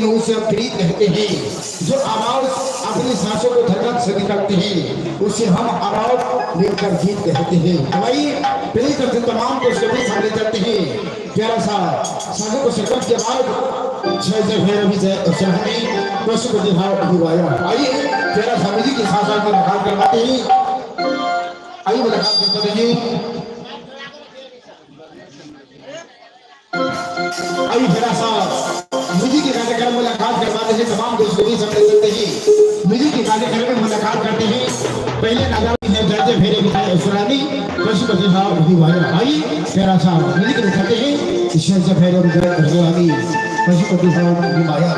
हैं उसे हम प्रीत कहते हैं। जो आवाज अपनी सांसों को धड़कन से निकलते हैं उसे हम आवाज लेकर गीत कहते हैं। तो भाई प्रीत करते तमाम को सभी सामने जाते हैं। प्यारा सा सांसों को सरकत के बाद छह जय भैरवी जय सहनी पशु को दिवाया। आइए प्यारा स्वामी जी के साथ मुलाकात करवाते हैं। आइए मुलाकात करते हैं। आइए प्यारा सा म्यूजिक के कार्यक्रम में मुलाकात करवाते हैं। तमाम दोस्तों भी समझ सकते हैं म्यूजिक के कार्यक्रम में मुलाकात करते हैं। पहले नगाड़ी है जय जय भैरवी जय सुरानी पशु को दिवाया। आइए प्यारा सा म्यूजिक दिखाते हैं। जय जय भैरवी जय सुरानी पशु को दिवाया।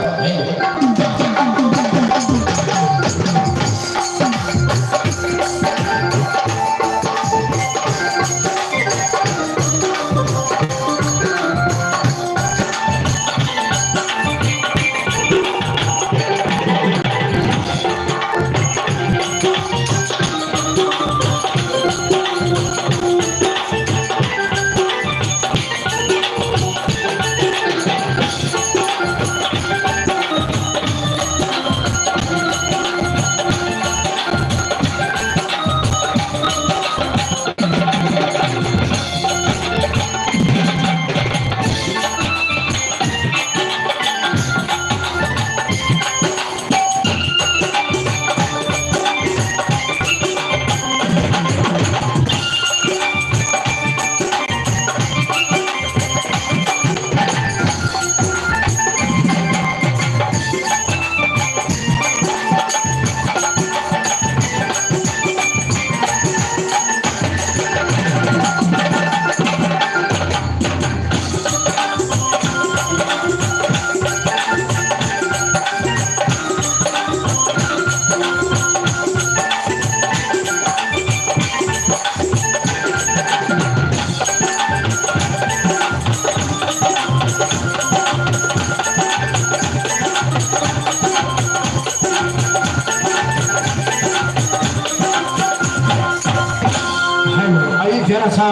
प्यारा सा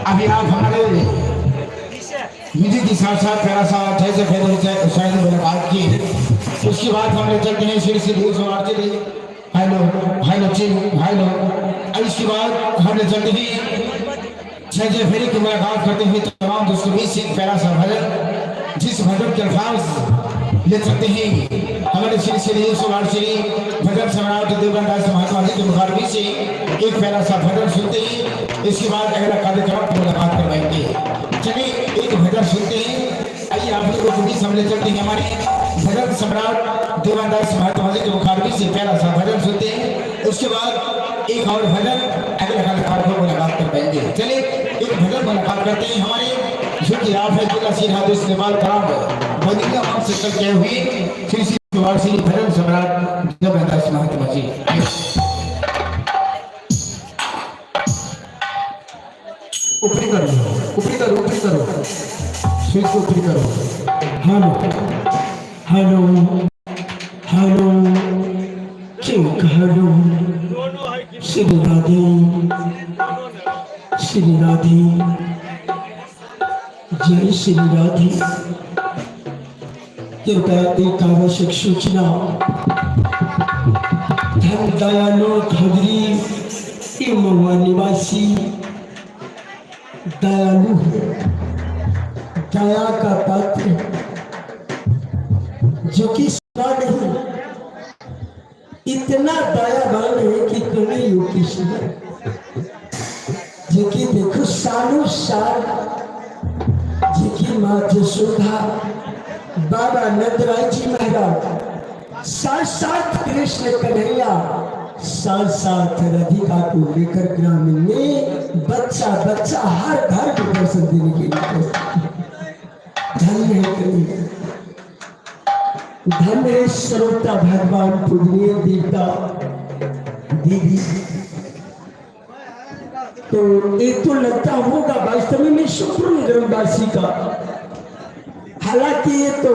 अभी आप हमारे विधि के साथ साथ प्यारा सा जय जय भैरवी जय शायद मुलाकात की। उसके बाद हमने चलते हैं Shri Shri hello hello hello. इसके बाद हमने चलते हैं जय जय भैरवी की मुलाकात करते हुए तमाम दोस्तों बीच एक प्यारा सा भजन जिस भजन के अल्फाज ले सकते हैं हमारे श्री श्री श्री भजन सम्राट देवदास महात्मा जी के मुखारबी से एक प्यारा सा भजन सुनते हैं। इसके बाद अगला कार्यक्रम की मुलाकात करवाएंगे। चलिए एक भजन सुनते हैं। आइए आप लोगों को भी समझ चलते हैं हमारे भजन सम्राट देवदास महात्मा जी के मुखारबी से प्यारा सा भजन सुनते हैं। उसके बाद एक और भजन अगले कार्यक्रम की मुलाकात करवाएंगे। चलिए एक भजन मुलाकात करते हैं हमारे जो कि आप है जिला सीधा इस्तेमाल कराम बदीला वंश से चल के हुए श्री श्री भजन सम्राट देवदास महात्मा जी। ऊपरी करो ऊपरी करो ऊपरी करो स्विच को ऊपरी करो। Hello hello hello chink hello Shri Radhe Shri Radhe जय श्री राधे। कृपया एक आवश्यक सूचना धन दयालु खबरी महुआ निवासी दयालु है, दया का पात्र जो कि सुना नहीं इतना दयावान है कि तुम्हें योगी सुना जो कि देखो सालों साल जो कि माँ जसोदा बाबा नंदराय जी महाराज साथ साथ कृष्ण कन्हैया साथ साथ राधिका को लेकर ग्रामीण में बच्चा बच्चा हर घर को दर्शन देने के लिए धन्य है धन्य है श्रोता भगवान पूजनीय देवता दीदी। तो एक तो लगता होगा वास्तव में सुप्रीम ग्रामवासी का, हालांकि ये तो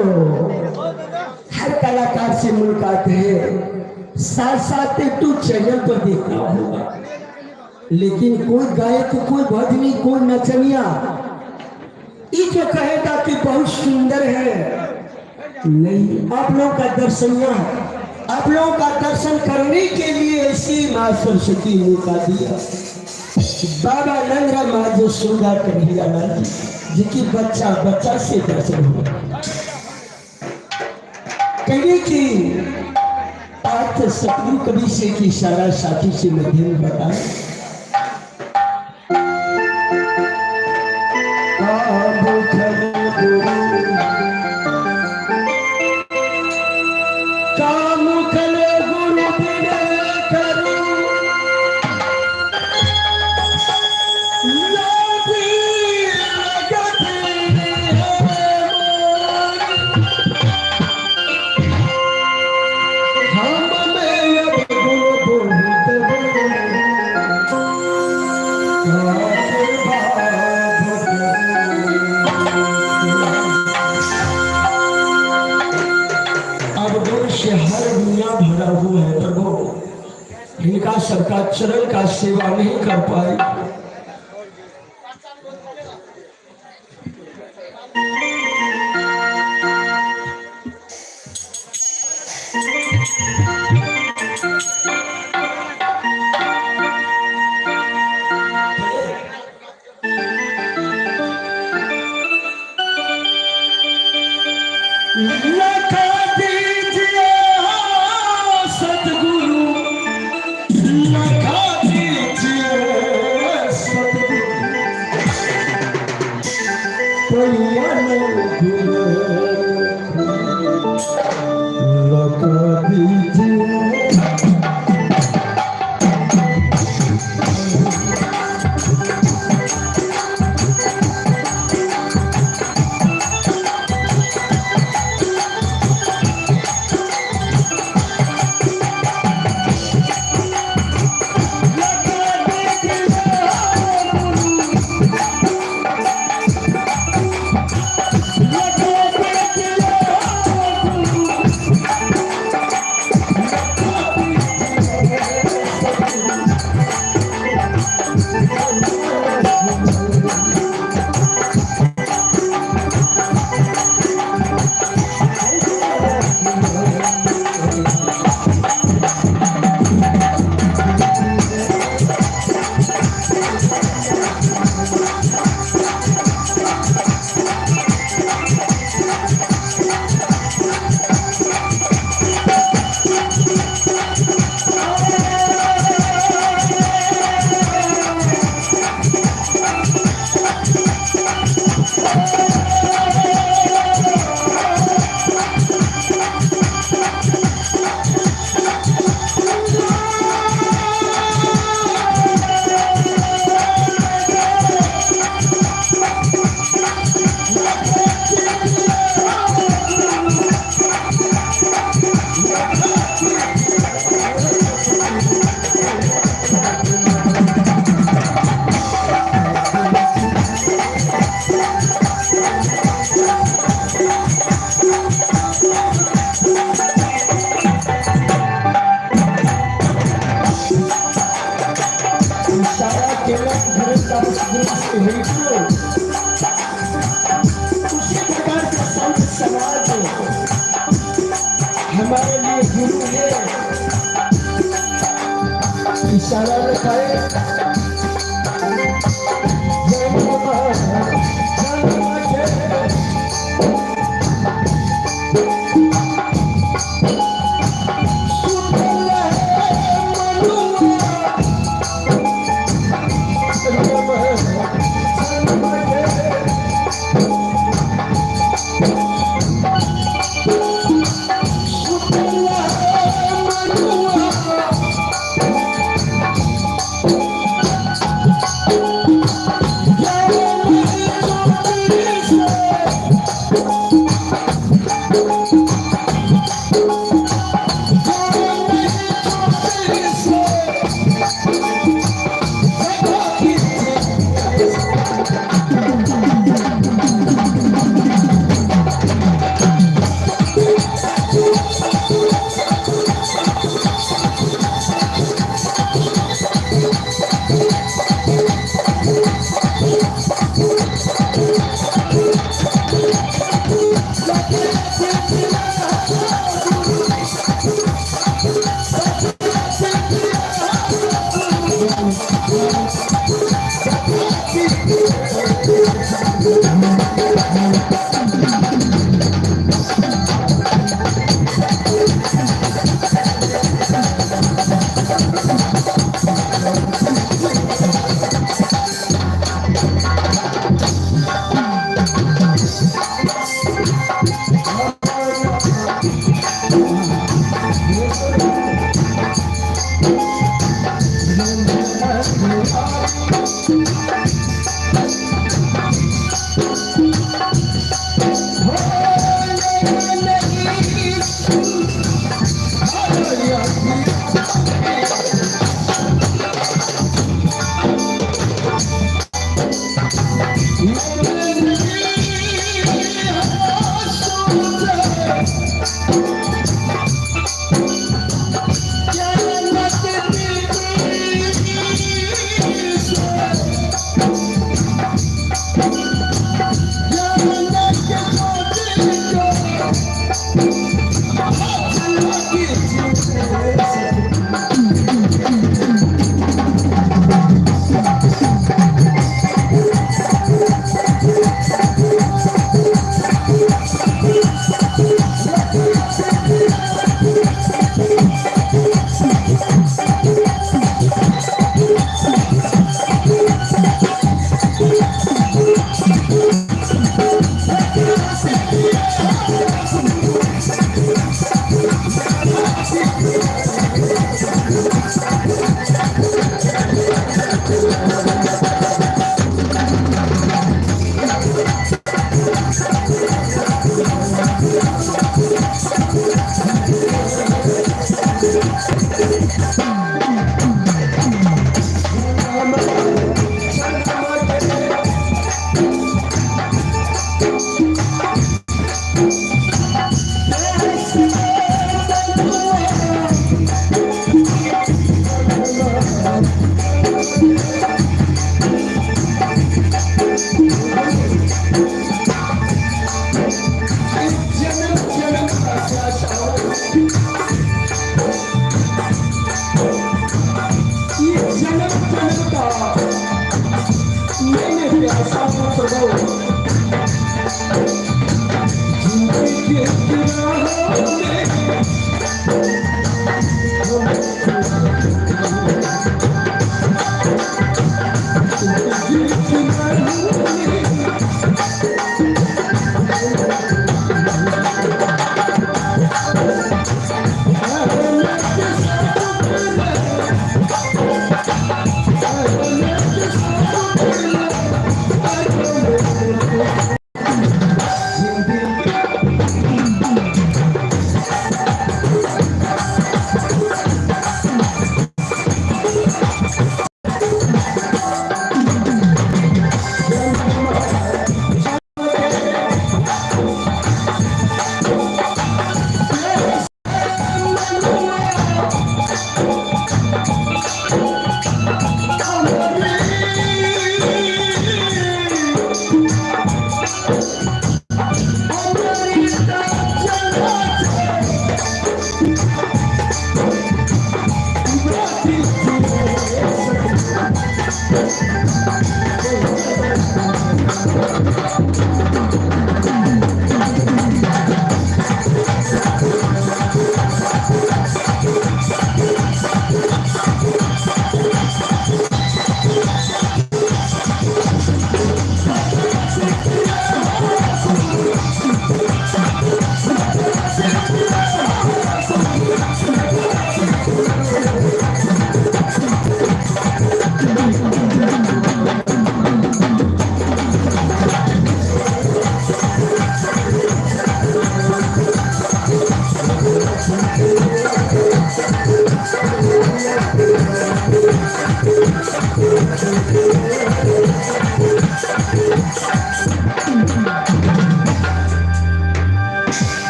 हर कलाकार से मुलाकात है, साथ साथ एक तो चैनल पर देखना होगा, लेकिन कोई गायक कोई भजनी कोई नचनिया ये जो कहेगा कि बहुत सुंदर है नहीं, आप लोगों का दर्शन यहाँ, आप लोगों का दर्शन करने के लिए ऐसी माँ सरस्वती मौका दिया। बाबा नंदरा माँ जो सुंदर कन्हैया लाल जी की बच्चा बच्चा से दर्शन हो कहिए कि पार्थ सतगुरु कवि से की सारा साथी से मध्यम बताए इनका सबका चरण का सेवा नहीं कर पाए। हमारे लिए गुरु है इशारा रखाए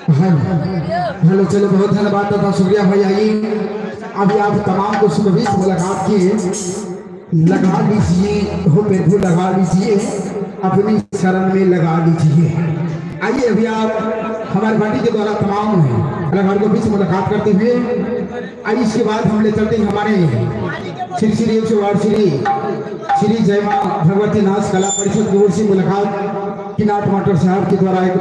हेलो चलो बहुत धन्यवाद तथा शुक्रिया भाई आई। अभी आप तमाम को सुबह से मुलाकात किए लगा लीजिए हो पे लगा लीजिए अपनी शरण में लगा लीजिए। आइए अभी आप हमारे पार्टी के द्वारा तमाम कलाकार को बीच मुलाकात करते हुए आइए इसके बाद हम ले चलते हैं हमारे श्री श्री 108 श्री जय मां भगवती नाथ कला परिषद की ओर से मुलाकात किनाट मास्टर साहब के द्वारा एक